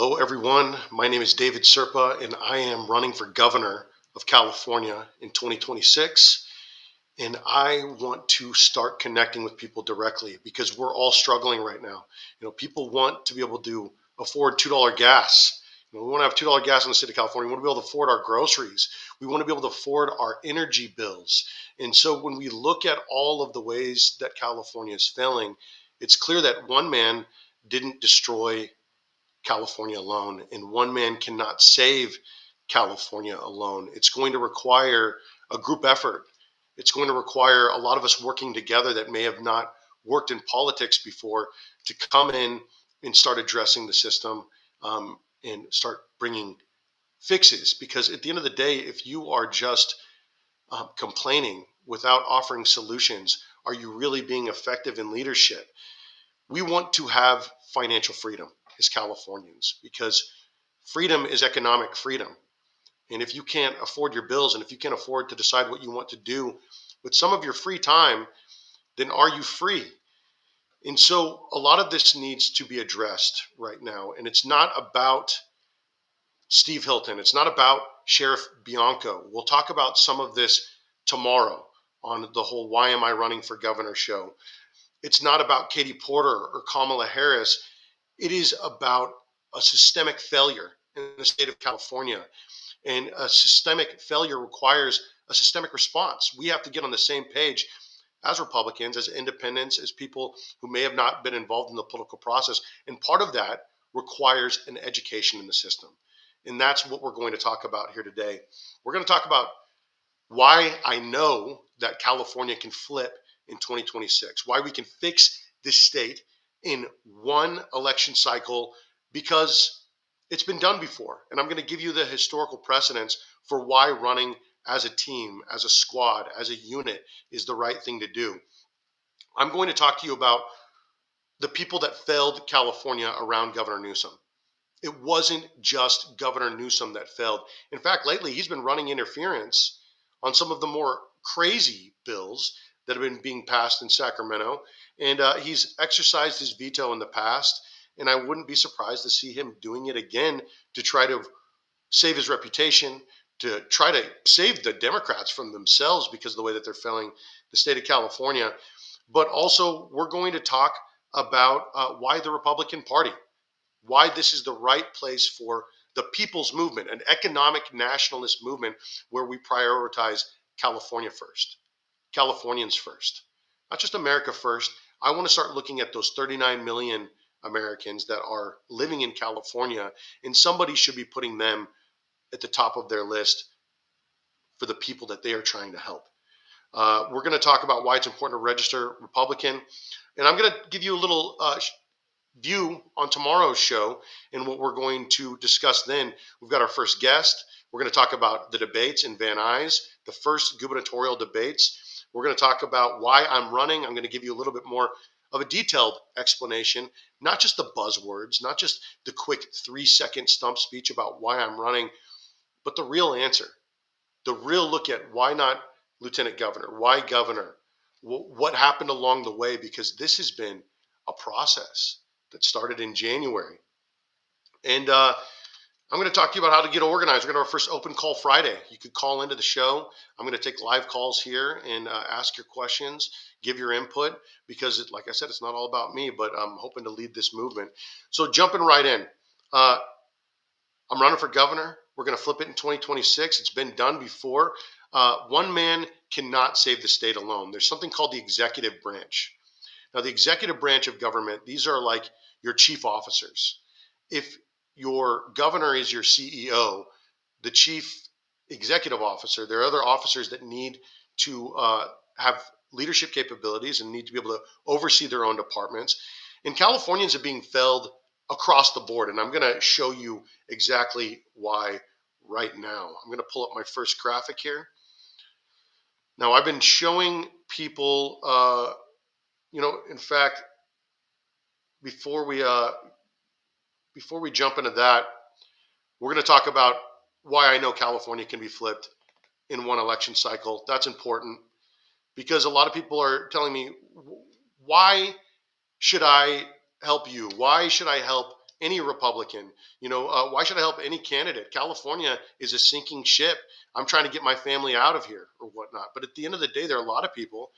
Hello, everyone. My name is David Serpa, and I am running for governor of California in 2026. And I want to start connecting with people directly because we're all struggling right now. People want to be able to afford $2 gas. We want to have $2 gas in the state of California. We want to be able to afford our groceries. We want to be able to afford our energy bills. And so when we look at all of the ways that California is failing, it's clear that one man didn't destroy California alone, and one man cannot save California alone. It's going to require a group effort. It's going to require a lot of us working together that may have not worked in politics before to come in and start addressing the system and start bringing fixes. Because at the end of the day, if you are just complaining without offering solutions, are you really being effective in leadership? We want to have financial freedom as Californians because freedom is economic freedom. And if you can't afford your bills and if you can't afford to decide what you want to do with some of your free time, then are you free? And so a lot of this needs to be addressed right now. And it's not about Steve Hilton. It's not about Sheriff Bianco. We'll talk about some of this tomorrow on the whole Why Am I Running for Governor show. It's not about Katie Porter or Kamala Harris. It is about a systemic failure in the state of California. And a systemic failure requires a systemic response. We have to get on the same page as Republicans, as independents, as people who may have not been involved in the political process. And part of that requires an education in the system. And that's what we're going to talk about here today. We're going to talk about why I know that California can flip in 2026, why we can fix this state in one election cycle, because it's been done before. And I'm going to give you the historical precedents for why running as a team, as a squad, as a unit is the right thing to do. I'm going to talk to you about the people that failed California around Governor Newsom. It wasn't just Governor Newsom that failed. In fact, lately he's been running interference on some of the more crazy bills that have been being passed in Sacramento. And he's exercised his veto in the past. And I wouldn't be surprised to see him doing it again to try to save his reputation, to try to save the Democrats from themselves because of the way that they're failing the state of California. But also, we're going to talk about why the Republican Party, why this is the right place for the people's movement, an economic nationalist movement where we prioritize California first, Californians first, not just America first. I want to start looking at those 39 million Americans that are living in California, and somebody should be putting them at the top of their list for the people that they are trying to help. We're going to talk about why it's important to register Republican, and I'm going to give you a little view on tomorrow's show and what we're going to discuss then. We've got our first guest. We're going to talk about the debates in Van Nuys, the first gubernatorial debates. We're going to talk about why I'm running. I'm going to give you a little bit more of a detailed explanation, not just the buzzwords, not just the quick 3-second stump speech about why I'm running, but the real answer, the real look at why not lieutenant governor, why governor, what happened along the way, because this has been a process that started in January. And I'm going to talk to you about how to get organized. We're going to have our first open call Friday. You could call into the show. I'm going to take live calls here and ask your questions, give your input, because like I said, it's not all about me, but I'm hoping to lead this movement. So jumping right in, I'm running for governor. We're going to flip it in 2026. It's been done before. One man cannot save the state alone. There's something called the executive branch. Now, the executive branch of government, these are like your chief officers. If your governor is your CEO, the chief executive officer, there are other officers that need to have leadership capabilities and need to be able to oversee their own departments. And Californians are being failed across the board. And I'm going to show you exactly why right now. I'm going to pull up my first graphic here. Now, I've been showing people, in fact, before we jump into that, we're going to talk about why I know California can be flipped in one election cycle. That's important because a lot of people are telling me, why should I help you? Why should I help any Republican. Why should I help any candidate? California is a sinking ship. I'm trying to get my family out of here or whatnot. But at the end of the day, there are a lot of people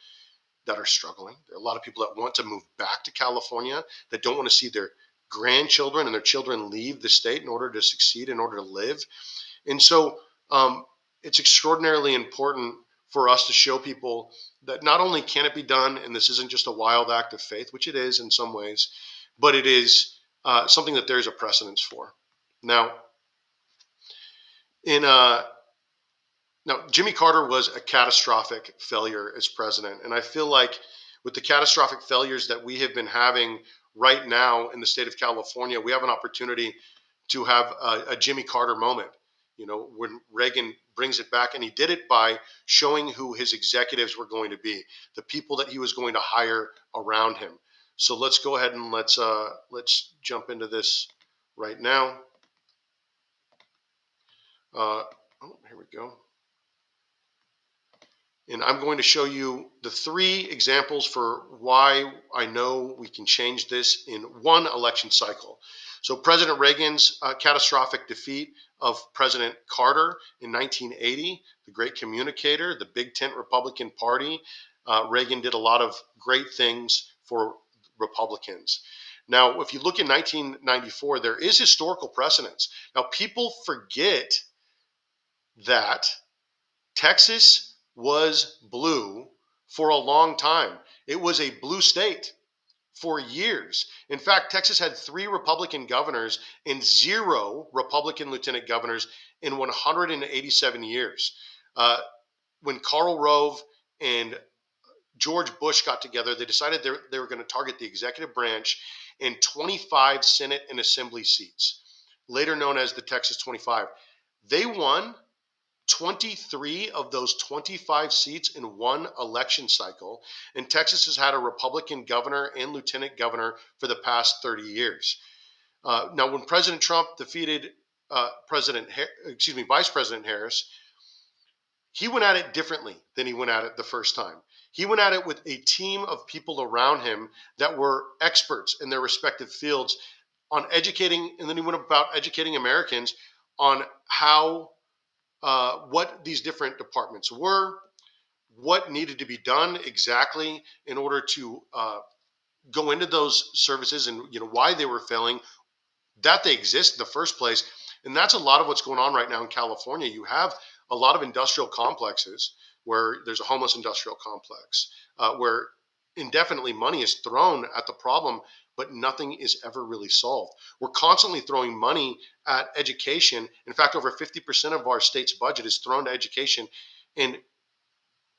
that are struggling. There are a lot of people that want to move back to California, that don't want to see their grandchildren and their children leave the state in order to succeed, in order to live. And so it's extraordinarily important for us to show people that not only can it be done, and this isn't just a wild act of faith, which it is in some ways, but it is something that there's a precedence for. Now, in now, Jimmy Carter was a catastrophic failure as president. And I feel like with the catastrophic failures that we have been having right now in the state of California, we have an opportunity to have a Jimmy Carter moment. When Reagan brings it back, and he did it by showing who his executives were going to be, the people that he was going to hire around him. So let's go ahead and let's jump into this right now. Here we go. And I'm going to show you the 3 examples for why I know we can change this in one election cycle. So President Reagan's catastrophic defeat of President Carter in 1980, the great communicator, the big tent Republican Party. Reagan did a lot of great things for Republicans. Now, if you look in 1994, there is historical precedence. Now, people forget that Texas was blue for a long time. It was a blue state for years. In fact, Texas had 3 Republican governors and 0 Republican lieutenant governors in 187 years. When Karl Rove and George Bush got together, they decided they were going to target the executive branch in 25 Senate and Assembly seats, later known as the Texas 25. They won 23 of those 25 seats in one election cycle, and Texas has had a Republican governor and lieutenant governor for the past 30 years. Now, when President Trump defeated Vice President Harris, he went at it differently than he went at it the first time. He went at it with a team of people around him that were experts in their respective fields on educating, and then he went about educating Americans on how what these different departments were, what needed to be done exactly in order to go into those services, and why they were failing, that they exist in the first place. And that's a lot of what's going on right now in California. You have a lot of industrial complexes where there's a homeless industrial complex where indefinitely money is thrown at the problem, but nothing is ever really solved. We're constantly throwing money at education. In fact, over 50% of our state's budget is thrown to education. And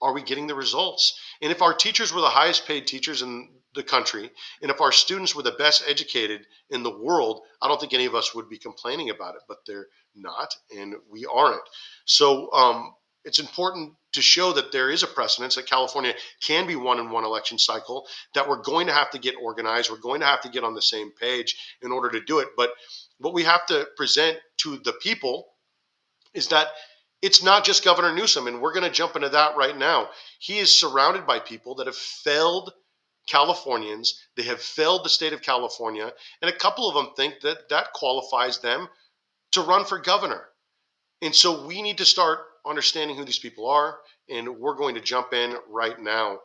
are we getting the results? And if our teachers were the highest paid teachers in the country, and if our students were the best educated in the world, I don't think any of us would be complaining about it, but they're not, and we aren't. So it's important to show that there is a precedence that California can be won in one election cycle, that we're going to have to get organized. We're going to have to get on the same page in order to do it. But what we have to present to the people is that it's not just Governor Newsom, and we're going to jump into that right now. He is surrounded by people that have failed Californians. They have failed the state of California, and a couple of them think that that qualifies them to run for governor. And so we need to start understanding who these people are, and we're going to jump in right now.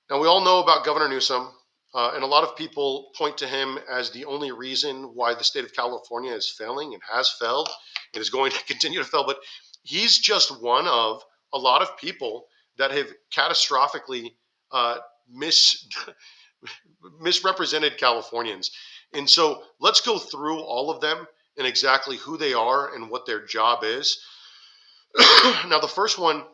Now, we all know about Governor Newsom, and a lot of people point to him as the only reason why the state of California is failing and has failed and is going to continue to fail. But he's just one of a lot of people that have catastrophically misrepresented Californians. And so let's go through all of them and exactly who they are and what their job is. Now, the first one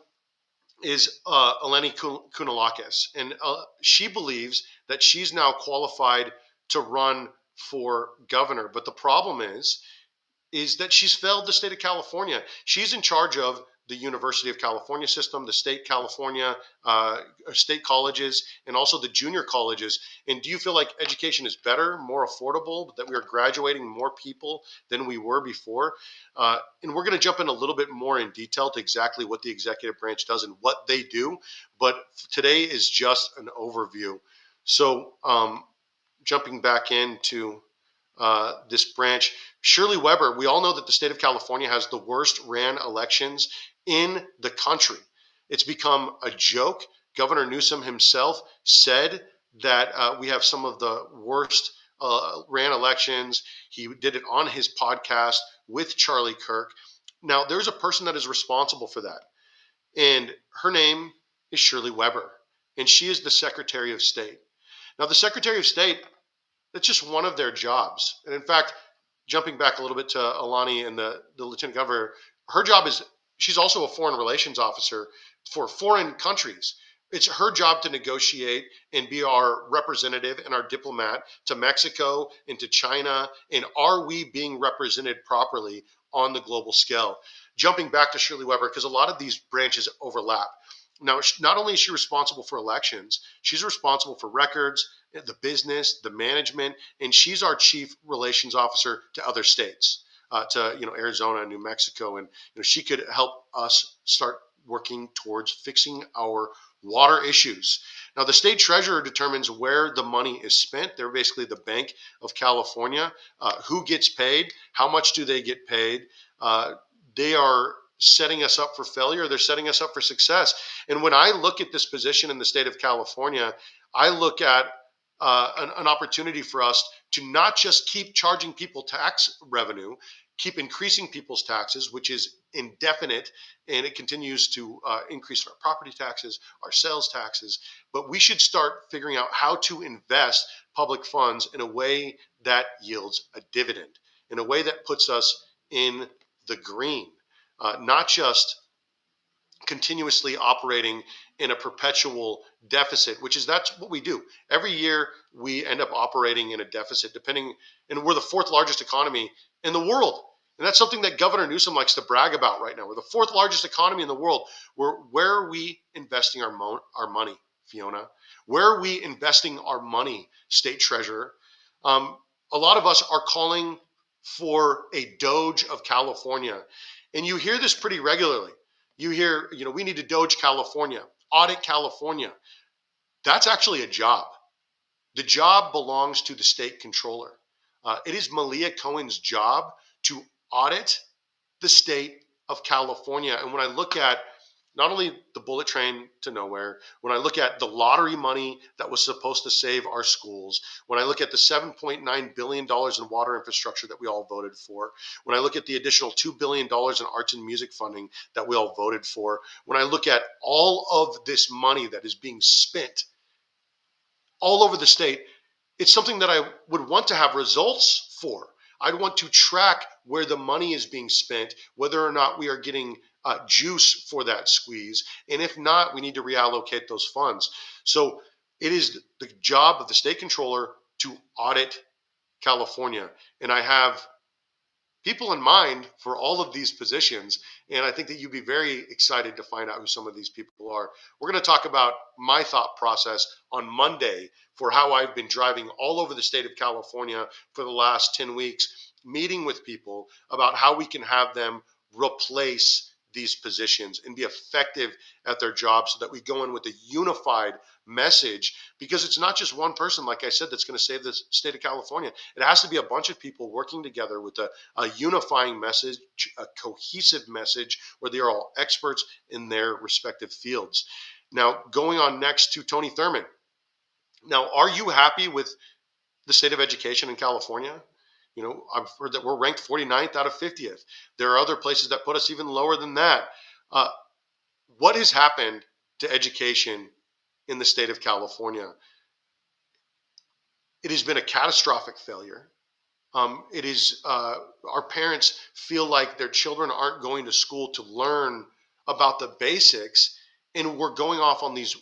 is Eleni Kounalakis, and she believes that she's now qualified to run for governor. But the problem is that she's failed the state of California. She's in charge of the University of California system, the state California, state colleges, and also the junior colleges. And do you feel like education is better, more affordable, that we are graduating more people than we were before? And we're going to jump in a little bit more in detail to exactly what the executive branch does and what they do. But today is just an overview. So jumping back into this branch. Shirley Weber, we all know that the state of California has the worst ran elections in the country. It's become a joke. Governor Newsom himself said that we have some of the worst ran elections. He did it on his podcast with Charlie Kirk. Now, there's a person that is responsible for that, and her name is Shirley Weber, and she is the Secretary of State. Now, the Secretary of State, that's just one of their jobs. And in fact, jumping back a little bit to Alani and the Lieutenant Governor, her job is she's also a foreign relations officer for foreign countries. It's her job to negotiate and be our representative and our diplomat to Mexico and to China. And are we being represented properly on the global scale? Jumping back to Shirley Weber, because a lot of these branches overlap. Now, not only is she responsible for elections, she's responsible for records, the business, the management, and she's our chief relations officer to other states, to Arizona, New Mexico, and she could help us start working towards fixing our water issues. Now, the state treasurer determines where the money is spent. They're basically the Bank of California. Who gets paid? How much do they get paid? They are setting us up for failure. They're setting us up for success. And when I look at this position in the state of California, I look at an opportunity for us to not just keep charging people tax revenue, keep increasing people's taxes, which is indefinite, and it continues to increase our property taxes, our sales taxes, but we should start figuring out how to invest public funds in a way that yields a dividend, in a way that puts us in the green, not just continuously operating in a perpetual deficit, that's what we do. Every year we end up operating in a deficit and we're the fourth largest economy in the world. And that's something that Governor Newsom likes to brag about right now. We're the fourth largest economy in the world. Where are we investing our money, Fiona? Where are we investing our money, State Treasurer? A lot of us are calling for a Doge of California. And you hear this pretty regularly. You hear, we need to Doge California, audit California. That's actually a job. The job belongs to the state controller. It is Malia Cohen's job to audit the state of California. And when I look at not only the bullet train to nowhere, when I look at the lottery money that was supposed to save our schools, when I look at the $7.9 billion in water infrastructure that we all voted for, when I look at the additional $2 billion in arts and music funding that we all voted for, when I look at all of this money that is being spent all over the state, it's something that I would want to have results for. I'd want to track where the money is being spent, whether or not we are getting juice for that squeeze. And if not, we need to reallocate those funds. So it is the job of the state controller to audit California. And I have people in mind for all of these positions. And I think that you'd be very excited to find out who some of these people are. We're going to talk about my thought process on Monday for how I've been driving all over the state of California for the last 10 weeks, meeting with people about how we can have them replace these positions and be effective at their jobs so that we go in with a unified message, because it's not just one person, like I said, that's going to save the state of California. It has to be a bunch of people working together with a unifying message, a cohesive message where they are all experts in their respective fields. Now, going on next to Tony Thurmond. Now, are you happy with the state of education in California? I've heard that we're ranked 49th out of 50th. There are other places that put us even lower than that. What has happened to education in the state of California? It has been a catastrophic failure. It is our parents feel like their children aren't going to school to learn about the basics, and we're going off on these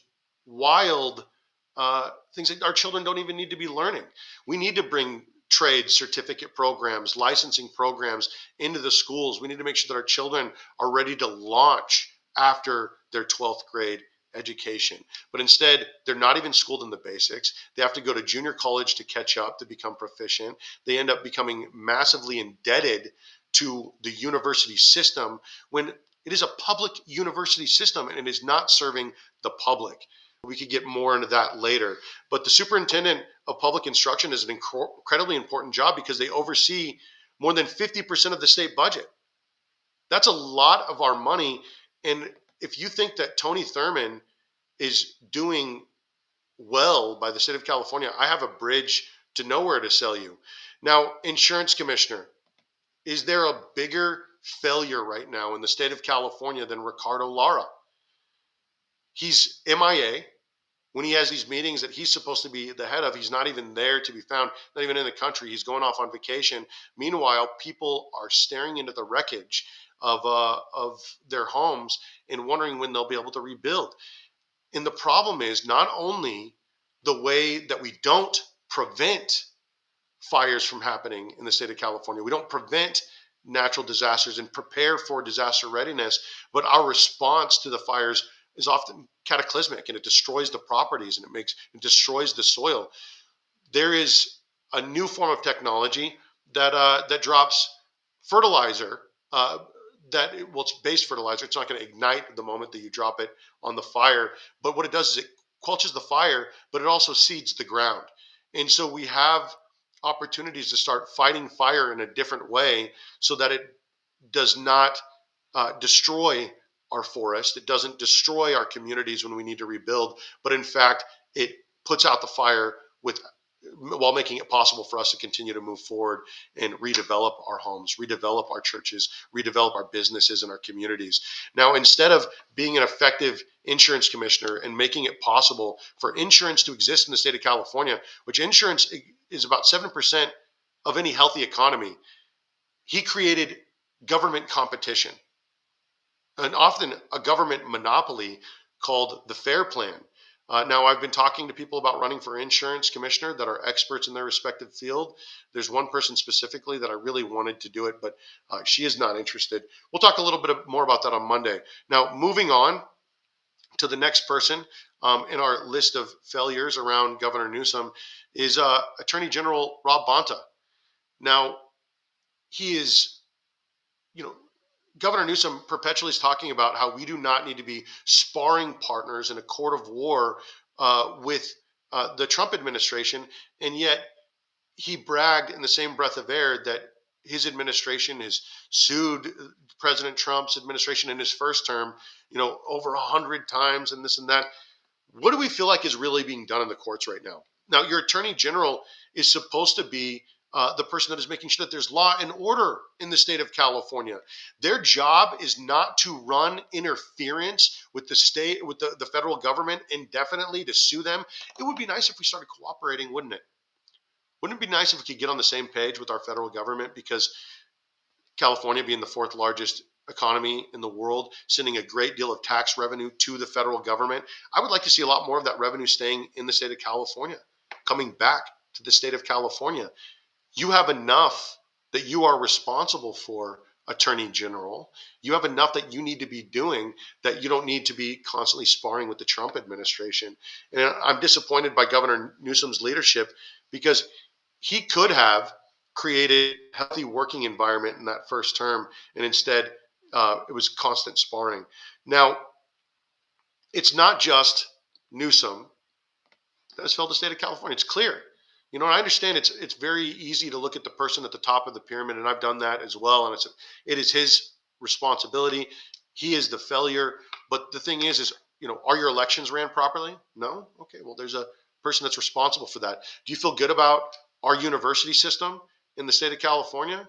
wild things that our children don't even need to be learning. We need to bring trade certificate programs, licensing programs into the schools. We need to make sure that our children are ready to launch after their 12th grade education. But instead, they're not even schooled in the basics. They have to go to junior college to catch up, to become proficient. They end up becoming massively indebted to the university system when it is a public university system and it is not serving the public. We could get more into that later. But the superintendent of public instruction is an incredibly important job because they oversee more than 50% of the state budget. That's a lot of our money. And if you think that Tony Thurmond is doing well by the state of California, I have a bridge to nowhere to sell you. Now, insurance commissioner, is there a bigger failure right now in the state of California than Ricardo Lara? He's MIA. When he has these meetings that he's supposed to be the head of, he's not even there to be found, not even in the country. He's going off on vacation. Meanwhile, people are staring into the wreckage of their homes and wondering when they'll be able to rebuild. And the problem is not only the way that we don't prevent fires from happening in the state of California, we don't prevent natural disasters and prepare for disaster readiness, but our response to the fires is often cataclysmic, and it destroys the properties and it destroys the soil. There is a new form of technology that drops fertilizer. It's base fertilizer. It's not going to ignite the moment that you drop it on the fire, but what it does is it quenches the fire, but it also seeds the ground. And so we have opportunities to start fighting fire in a different way so that it does not destroy our forest. It doesn't destroy our communities when we need to rebuild, but in fact, it puts out the fire while making it possible for us to continue to move forward and redevelop our homes, redevelop our churches, redevelop our businesses and our communities. Now, instead of being an effective insurance commissioner and making it possible for insurance to exist in the state of California, which insurance is about 7% of any healthy economy, he created government competition, and often a government monopoly called the FAIR Plan. Now, I've been talking to people about running for insurance commissioner that are experts in their respective field. There's one person specifically that I really wanted to do it, but she is not interested. We'll talk a little bit more about that on Monday. Now, moving on to the next person in our list of failures around Governor Newsom is Attorney General Rob Bonta. Now, he is, Governor Newsom perpetually is talking about how we do not need to be sparring partners in a court of war with the Trump administration. And yet he bragged in the same breath of air that his administration has sued President Trump's administration in his first term, over 100 times and this and that. What do we feel like is really being done in the courts right now? Now, your attorney general is supposed to be the person that is making sure that there's law and order in the state of California. Their job is not to run interference with the state, with the federal government indefinitely to sue them. It would be nice if we started cooperating, wouldn't it? Wouldn't it be nice if we could get on the same page with our federal government? Because California, being the fourth largest economy in the world, sending a great deal of tax revenue to the federal government, I would like to see a lot more of that revenue staying in the state of California, coming back to the state of California. You have enough that you are responsible for, Attorney General. You have enough that you need to be doing that you don't need to be constantly sparring with the Trump administration. And I'm disappointed by Governor Newsom's leadership because he could have created a healthy working environment in that first term, and instead it was constant sparring. Now, it's not just Newsom that has failed the state of California. It's clear. And I understand it's very easy to look at the person at the top of the pyramid, and I've done that as well. And it is his responsibility. He is the failure. But the thing is, are your elections ran properly? No? Okay, well, there's a person that's responsible for that. Do you feel good about our university system in the state of California?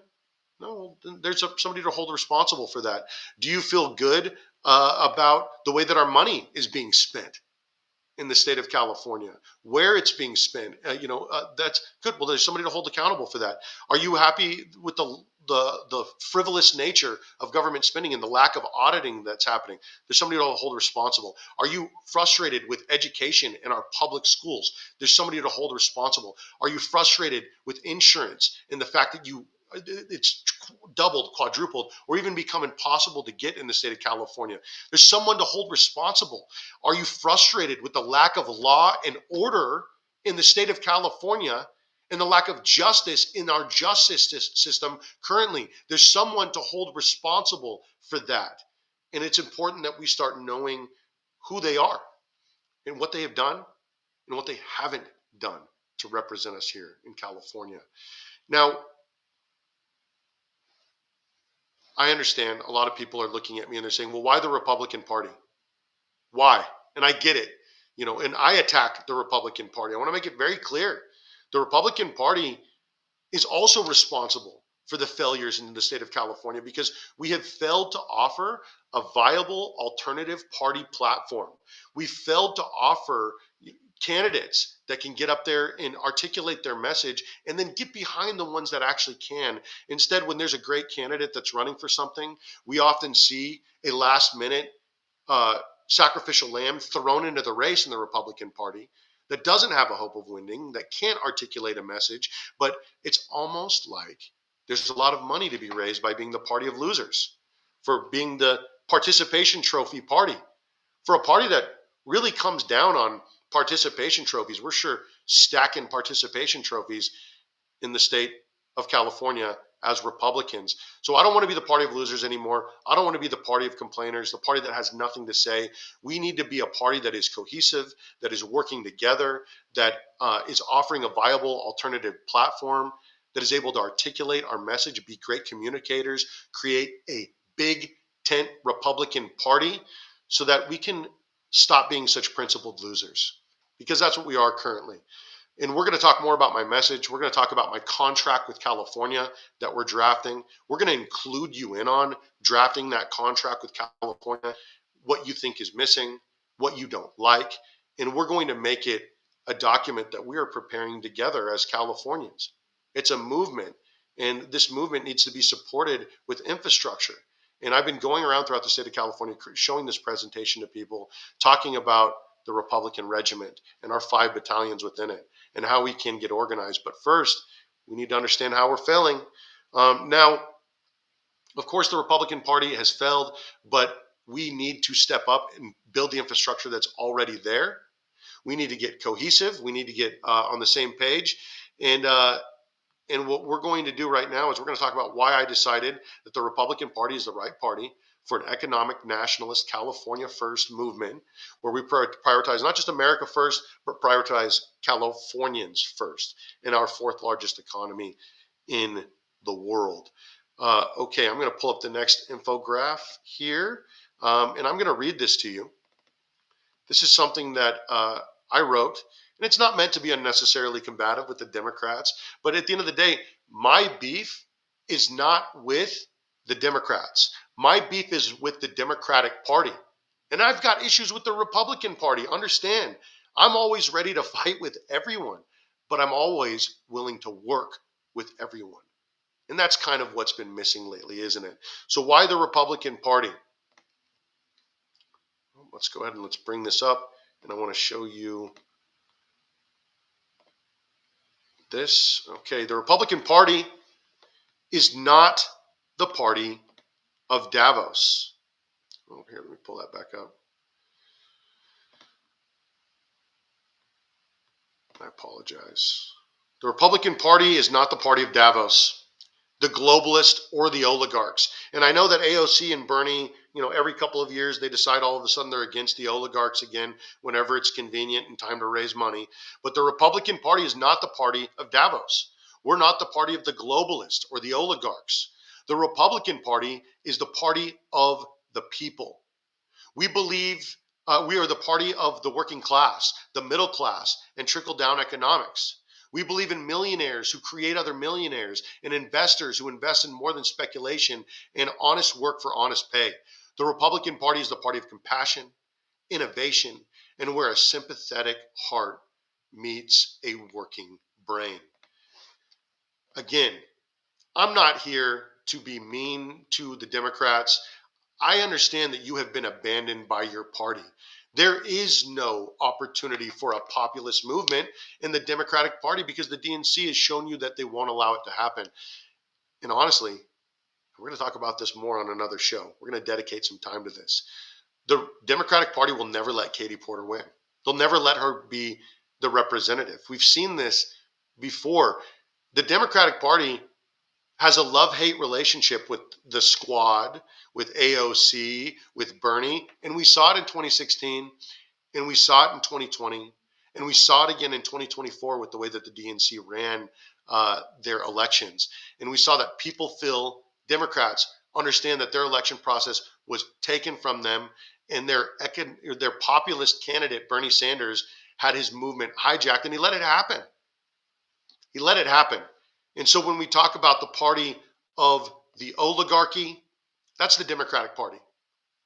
No, there's somebody to hold responsible for that. Do you feel good about the way that our money is being spent in the state of California, where it's being spent? That's good. Well, there's somebody to hold accountable for that. Are you happy with the frivolous nature of government spending and the lack of auditing that's happening? There's somebody to hold responsible. Are you frustrated with education in our public schools? There's somebody to hold responsible. Are you frustrated with insurance and the fact that it's doubled, quadrupled, or even become impossible to get in the state of California? There's someone to hold responsible. Are you frustrated with the lack of law and order in the state of California and the lack of justice in our justice system currently? There's someone to hold responsible for that. And it's important that we start knowing who they are. in what they have done and what they haven't done to represent us here in California. Now, I understand a lot of people are looking at me and they're saying, well, why the Republican Party? Why? And I get it, and I attack the Republican Party. I want to make it very clear. The Republican Party is also responsible for the failures in the state of California because we have failed to offer a viable alternative party platform. We failed to offer candidates that can get up there and articulate their message and then get behind the ones that actually can. Instead, when there's a great candidate that's running for something, we often see a last minute sacrificial lamb thrown into the race in the Republican Party that doesn't have a hope of winning, that can't articulate a message, but it's almost like there's a lot of money to be raised by being the party of losers, for being the participation trophy party, for a party that really comes down on participation trophies. We're sure stacking participation trophies in the state of California as Republicans. So I don't want to be the party of losers anymore. I don't want to be the party of complainers, the party that has nothing to say. We need to be a party that is cohesive, that is working together, that is offering a viable alternative platform, that is able to articulate our message, be great communicators, create a big tent Republican Party so that we can stop being such principled losers, because that's what we are currently. And we're going to talk more about my message. We're going to talk about my contract with California that we're drafting. We're going to include you in on drafting that contract with California, what you think is missing, what you don't like. And we're going to make it a document that we are preparing together as Californians. It's a movement, and this movement needs to be supported with infrastructure. And I've been going around throughout the state of California showing this presentation to people, talking about the Republican regiment and our 5 battalions within it and how we can get organized. But first, we need to understand how we're failing. Now, of course, the Republican Party has failed, but we need to step up and build the infrastructure that's already there. We need to get cohesive. We need to get on the same page. And what we're going to do right now is we're going to talk about why I decided that the Republican Party is the right party for an economic nationalist California first movement, where we prioritize not just America first, but prioritize Californians first in our 4th largest economy in the world. Okay, I'm going to pull up the next infograph here, and I'm going to read this to you. This is something that I wrote. And it's not meant to be unnecessarily combative with the Democrats. But at the end of the day, my beef is not with the Democrats. My beef is with the Democratic Party. And I've got issues with the Republican Party. Understand, I'm always ready to fight with everyone, but I'm always willing to work with everyone. And that's kind of what's been missing lately, isn't it? So why the Republican Party? Let's go ahead and let's bring this up. And I want to show you this. Okay, the Republican Party is not the party of Davos. Oh, here, let me pull that back up. I apologize. The Republican Party is not the party of Davos, the globalists, or the oligarchs. And I know that AOC and Bernie, every couple of years they decide all of a sudden they're against the oligarchs again whenever it's convenient and time to raise money. But the Republican Party is not the party of Davos. We're not the party of the globalists or the oligarchs. The Republican Party is the party of the people. We believe we are the party of the working class, the middle class, and trickle-down economics. We believe in millionaires who create other millionaires and investors who invest in more than speculation and honest work for honest pay. The Republican Party is the party of compassion, innovation, and where a sympathetic heart meets a working brain. Again, I'm not here to be mean to the Democrats. I understand that you have been abandoned by your party. There is no opportunity for a populist movement in the Democratic Party because the DNC has shown you that they won't allow it to happen. And honestly, we're going to talk about this more on another show. We're going to dedicate some time to this. The Democratic Party will never let Katie Porter win. They'll never let her be the representative. We've seen this before. The Democratic Party has a love-hate relationship with the squad, with AOC, with Bernie, and we saw it in 2016. And we saw it in 2020, and we saw it again in 2024 with the way that the DNC ran their elections. And we saw that people feel Democrats understand that their election process was taken from them, and their populist candidate, Bernie Sanders, had his movement hijacked, and he let it happen. He let it happen. And so when we talk about the party of the oligarchy, that's the Democratic Party.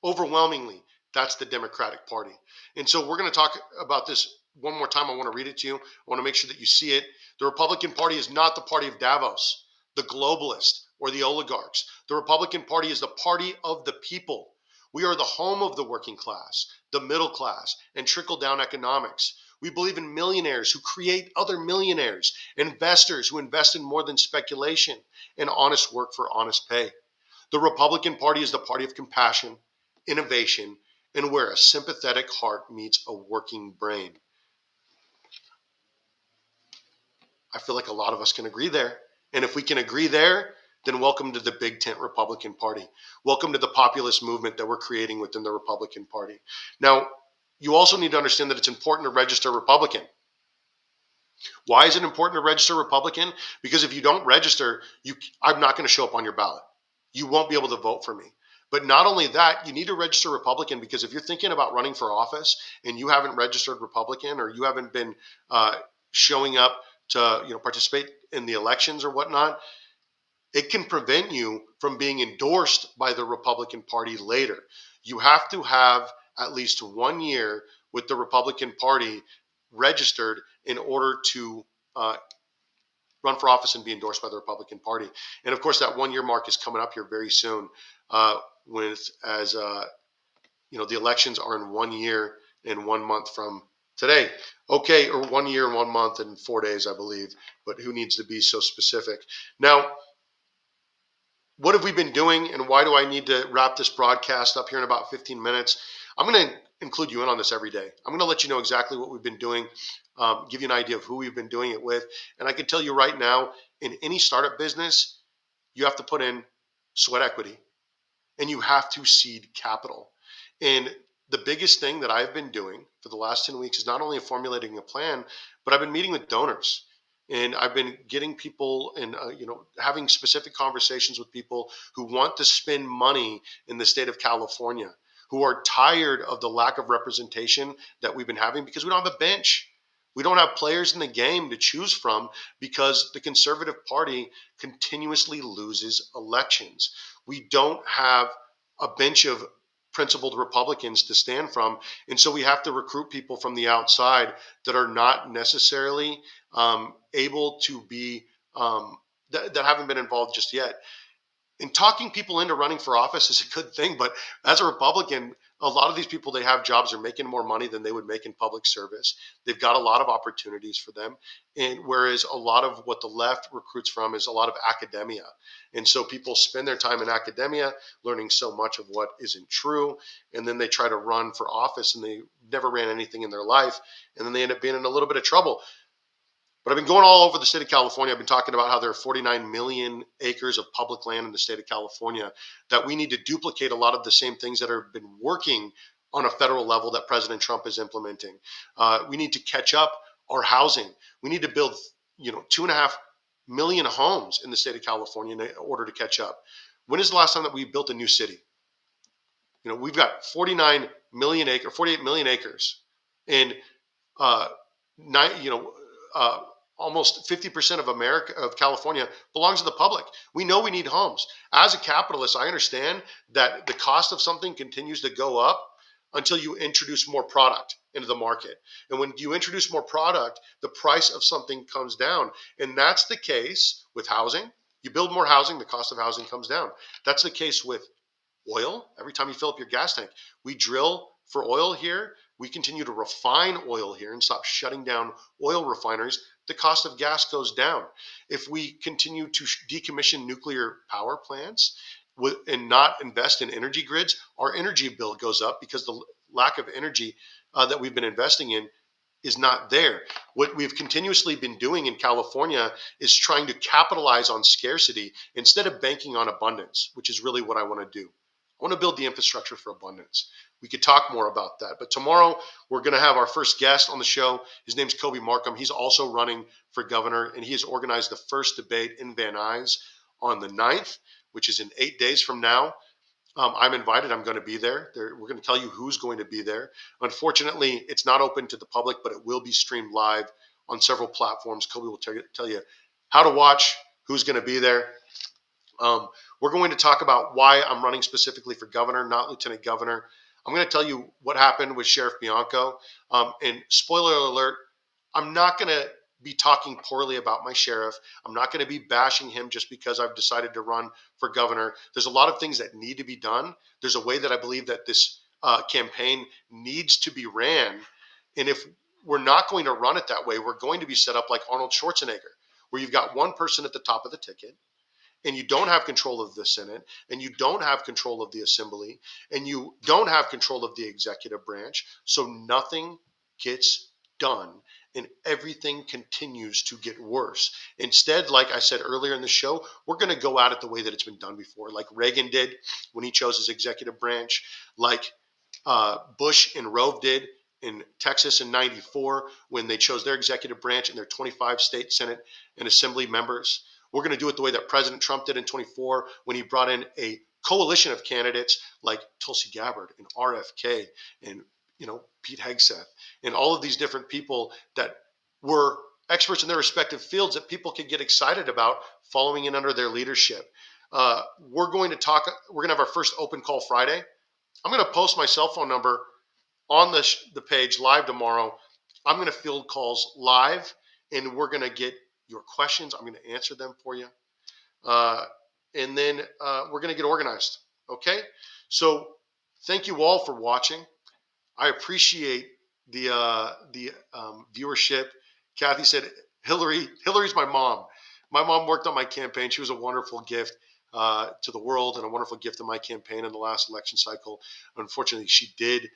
Overwhelmingly, that's the Democratic Party. And so we're going to talk about this one more time. I want to read it to you. I want to make sure that you see it. The Republican Party is not the party of Davos, the globalists, or the oligarchs. The Republican Party is the party of the people. We are the home of the working class, the middle class, and trickle-down economics. We believe in millionaires who create other millionaires, investors who invest in more than speculation, and honest work for honest pay. The Republican Party is the party of compassion, innovation, and where a sympathetic heart meets a working brain. I feel like a lot of us can agree there. And if we can agree there, then welcome to the big tent Republican Party. Welcome to the populist movement that we're creating within the Republican Party. Now, you also need to understand that it's important to register Republican. Why is it important to register Republican? Because if you don't register, I'm not going to show up on your ballot. You won't be able to vote for me. But not only that, you need to register Republican, because if you're thinking about running for office and you haven't registered Republican, or you haven't been showing up to participate in the elections or whatnot, it can prevent you from being endorsed by the Republican Party later. You have to have at least 1 year with the Republican Party registered in order to run for office and be endorsed by the Republican Party. And of course, that 1 year mark is coming up here very soon. The elections are in 1 year and 1 month from today. Okay, or 1 year and 1 month and 4 days, I believe. But who needs to be so specific? Now, what have we been doing, and why do I need to wrap this broadcast up here in about 15 minutes? I'm going to include you in on this every day. I'm going to let you know exactly what we've been doing, give you an idea of who we've been doing it with. And I can tell you right now, in any startup business, you have to put in sweat equity, and you have to seed capital. And the biggest thing that I've been doing for the last 10 weeks is not only formulating a plan, but I've been meeting with donors. And I've been getting people and having specific conversations with people who want to spend money in the state of California, who are tired of the lack of representation that we've been having, because we don't have a bench. We don't have players in the game to choose from, because the Conservative Party continuously loses elections. We don't have a bench of principled Republicans to stand from. And so we have to recruit people from the outside that are not necessarily able to be, that haven't been involved just yet. And talking people into running for office is a good thing, but as a Republican, a lot of these people, they have jobs, they're making more money than they would make in public service. They've got a lot of opportunities for them. And whereas a lot of what the left recruits from is a lot of academia. And so people spend their time in academia learning so much of what isn't true. And then they try to run for office and they never ran anything in their life. And then they end up being in a little bit of trouble. But I've been going all over the state of California. I've been talking about how there are 49 million acres of public land in the state of California, that we need to duplicate a lot of the same things that have been working on a federal level that President Trump is implementing. We need to catch up our housing. We need to build, 2.5 million homes in the state of California in order to catch up. When is the last time that we built a new city? We've got 48 million acres, and almost 50% of California belongs to the public. We know we need homes. As a capitalist, I understand that the cost of something continues to go up until you introduce more product into the market. And when you introduce more product, the price of something comes down. And that's the case with housing. You build more housing, the cost of housing comes down. That's the case with oil. Every time you fill up your gas tank, we drill for oil here. We continue to refine oil here and stop shutting down oil refineries. The cost of gas goes down. If we continue to decommission nuclear power plants and not invest in energy grids, our energy bill goes up because the lack of energy that we've been investing in is not there. What we've continuously been doing in California is trying to capitalize on scarcity instead of banking on abundance, which is really what I want to do. I want to build the infrastructure for abundance. we could talk more about that. But tomorrow we're going to have our first guest on the show. His name's Kobe Markham. He's also running for governor, and he has organized the first debate in Van Nuys on the 9th, which is in 8 days from now. I'm invited. I'm going to be there. We're going to tell you who's going to be there. Unfortunately, it's not open to the public, but it will be streamed live on several platforms. Kobe will tell you how to watch, who's going to be there. We're going to talk about why I'm running specifically for governor, not lieutenant governor. I'm going to tell you what happened with Sheriff Bianco. And spoiler alert, I'm not going to be talking poorly about my sheriff. I'm not going to be bashing him just because I've decided to run for governor. There's a lot of things that need to be done. There's a way that I believe that this campaign needs to be ran. And if we're not going to run it that way, we're going to be set up like Arnold Schwarzenegger, where you've got one person at the top of the ticket, and you don't have control of the Senate, and you don't have control of the Assembly, and you don't have control of the executive branch, so nothing gets done, and everything continues to get worse. Instead, like I said earlier in the show, we're going to go at it the way that it's been done before, like Reagan did when he chose his executive branch, like Bush and Rove did in Texas in '94 when they chose their executive branch and their 25 state Senate and Assembly members. We're going to do it the way that President Trump did in '24 when he brought in a coalition of candidates like Tulsi Gabbard and RFK and Pete Hegseth and all of these different people that were experts in their respective fields that people could get excited about following in under their leadership. We're going to have our first open call Friday. I'm going to post my cell phone number on the page live tomorrow. I'm going to field calls live, and we're going to get your questions. I'm going to answer them for you. And then we're going to get organized. Okay? So thank you all for watching. I appreciate the viewership. Kathy said, Hillary's my mom. My mom worked on my campaign. She was a wonderful gift to the world and a wonderful gift to my campaign in the last election cycle. Unfortunately, she did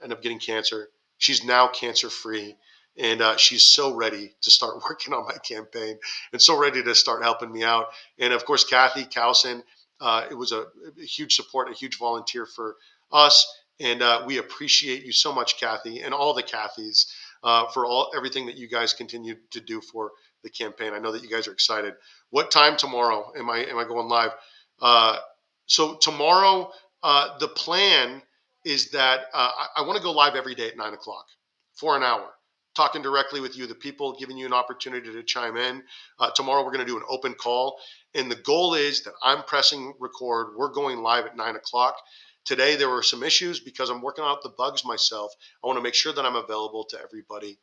end up getting cancer. She's now cancer-free. And she's so ready to start working on my campaign and so ready to start helping me out. And of course, Kathy Cowson, it was a huge support, a huge volunteer for us. And we appreciate you so much, Kathy, and all the Kathys for everything that you guys continue to do for the campaign. I know that you guys are excited. What time tomorrow am I going live? So tomorrow, the plan is that I want to go live every day at 9 o'clock for an hour, talking directly with you, the people, giving you an opportunity to chime in. Tomorrow, we're going to do an open call. And the goal is that I'm pressing record. We're going live at 9 o'clock. Today, there were some issues because I'm working out the bugs myself. I want to make sure that I'm available to everybody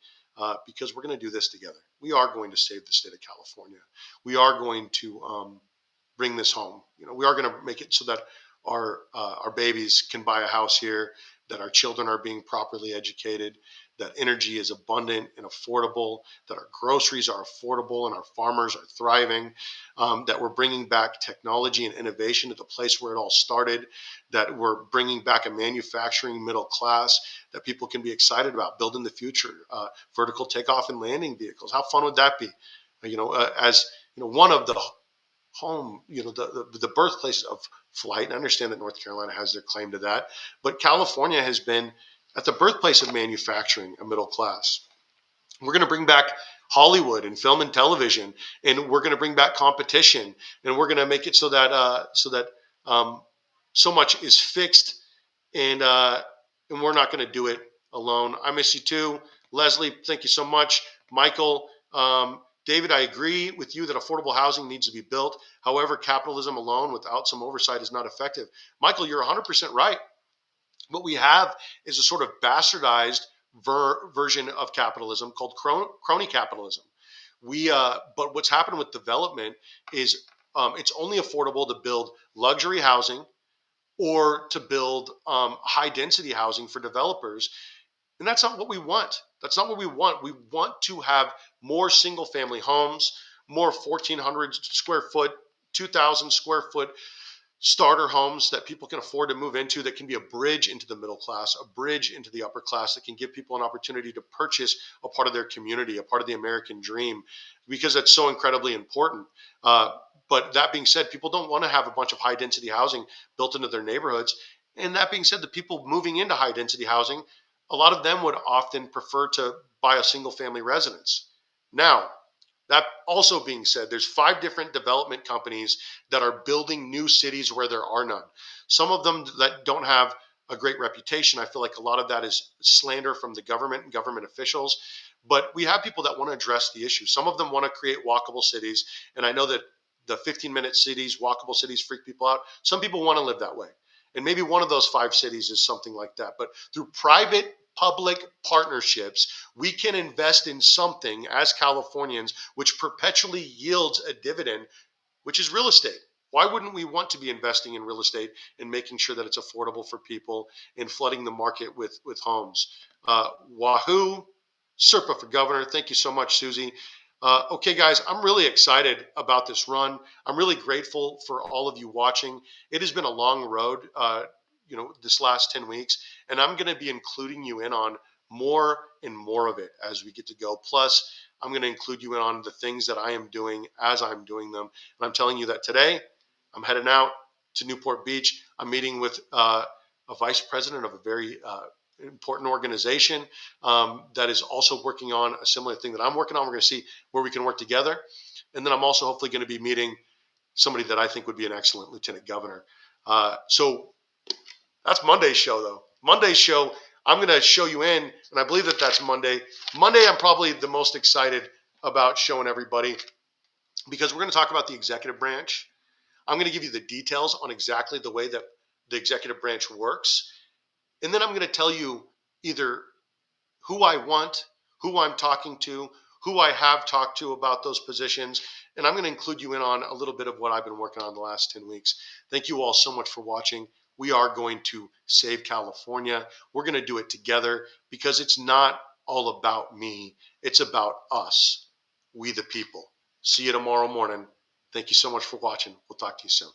because we're going to do this together. We are going to save the state of California. We are going to bring this home. We are going to make it so that our babies can buy a house here, that our children are being properly educated, that energy is abundant and affordable, that our groceries are affordable and our farmers are thriving, that we're bringing back technology and innovation to the place where it all started, that we're bringing back a manufacturing middle class that people can be excited about, building the future, vertical takeoff and landing vehicles. How fun would that be? One of the home, the birthplace of flight. And I understand that North Carolina has their claim to that, but California has been at the birthplace of manufacturing a middle class. We're going to bring back Hollywood and film and television, and we're going to bring back competition, and we're going to make it so that so much is fixed, and we're not going to do it alone. I miss you too, Leslie. Thank you so much, Michael. David, I agree with you that affordable housing needs to be built. However, capitalism alone without some oversight is not effective. Michael, you're 100% right. What we have is a sort of bastardized version of capitalism called crony capitalism. But what's happened with development is it's only affordable to build luxury housing or to build high density housing for developers. And that's not what we want. That's not what we want. We want to have more single family homes, more 1,400 square foot, 2,000 square foot starter homes that people can afford to move into, that can be a bridge into the middle class, a bridge into the upper class, that can give people an opportunity to purchase a part of their community, a part of the American dream, because that's so incredibly important. But that being said, people don't want to have a bunch of high density housing built into their neighborhoods. And that being said, the people moving into high density housing, a lot of them would often prefer to buy a single family residence. Now, that also being said, there's 5 different development companies that are building new cities where there are none. Some of them that don't have a great reputation. I feel like a lot of that is slander from the government and government officials. But we have people that want to address the issue. Some of them want to create walkable cities. And I know that the 15-minute cities, walkable cities freak people out. Some people want to live that way. And maybe one of those 5 cities is something like that. But through private public partnerships, we can invest in something as Californians which perpetually yields a dividend, which is real estate. Why wouldn't we want to be investing in real estate and making sure that it's affordable for people and flooding the market with homes? Wahoo, Serpa for governor. Thank you so much, Susie. Okay, guys, I'm really excited about this run. I'm really grateful for all of you watching. It has been a long road, this last 10 weeks, and I'm going to be including you in on more and more of it as we get to go. Plus, I'm going to include you in on the things that I am doing as I'm doing them. And I'm telling you that today I'm heading out to Newport Beach. I'm meeting with a vice president of a very important organization that is also working on a similar thing that I'm working on. We're going to see where we can work together. And then I'm also hopefully going to be meeting somebody that I think would be an excellent lieutenant governor. So that's Monday's show, though. Monday's show, I'm going to show you in, and I believe that that's Monday. Monday, I'm probably the most excited about showing everybody because we're going to talk about the executive branch. I'm going to give you the details on exactly the way that the executive branch works. And then I'm going to tell you either who I want, who I'm talking to, who I have talked to about those positions. And I'm going to include you in on a little bit of what I've been working on the last 10 weeks. Thank you all so much for watching. We are going to save California. We're going to do it together because it's not all about me. It's about us, we the people. See you tomorrow morning. Thank you so much for watching. We'll talk to you soon.